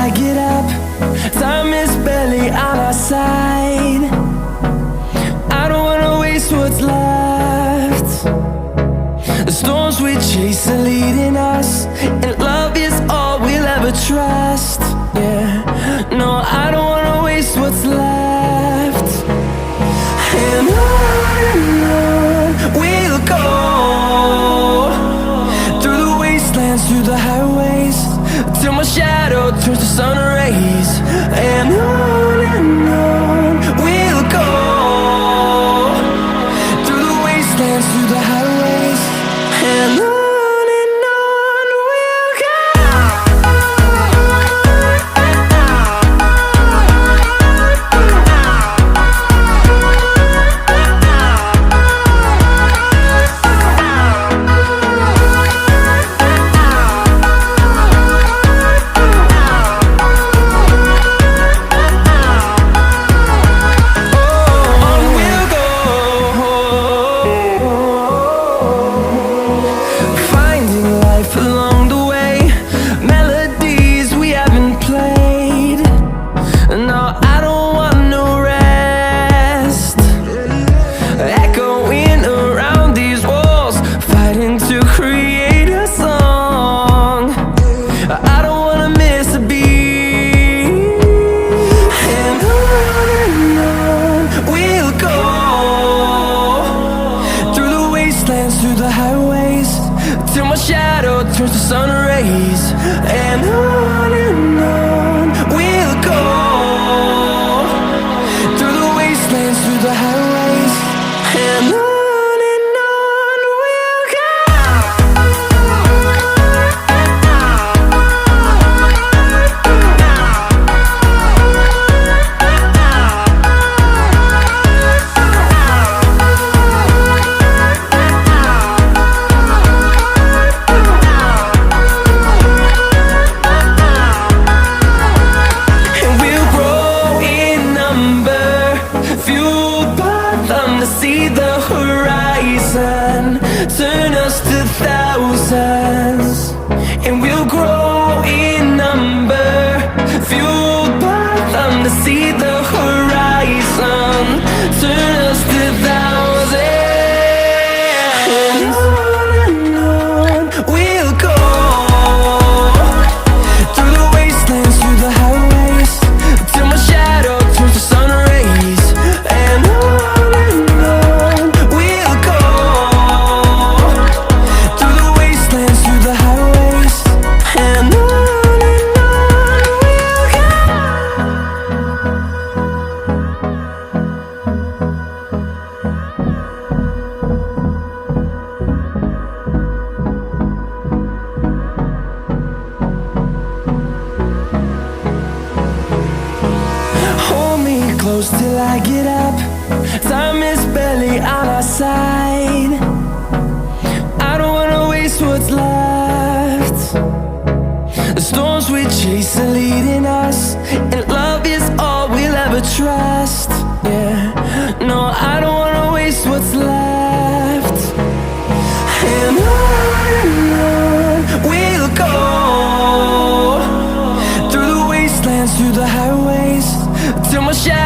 I get up. Time is barely on our side. I don't wanna waste what's left. The storms we chase are leading us, and love is all we'll ever trust. Yeah, no, I don't wanna waste what's left. And on we'll go, through the wastelands, through the highways, till my shadow turns to sun rays. And on we'll go, through the wastelands, through the highways, and on we'll go. Through the highways, till my shadow turns to sun rays. And on we'll go, through the wastelands, through the highways, and on. See the horizon turn us to thousands, and we'll grow in number, fueled by them. To see the horizon turn us to thousands, and on we'll go, through the wastelands, through the highways, till my shadow turns to sun rays. And on close till I get up. Time is barely on our side. I don't wanna waste what's left. The storms we chase are leading us, and love is all we'll ever trust. Yeah, no, I don't wanna waste what's left. And on we'll go, through the wastelands, through the highways, till my shadow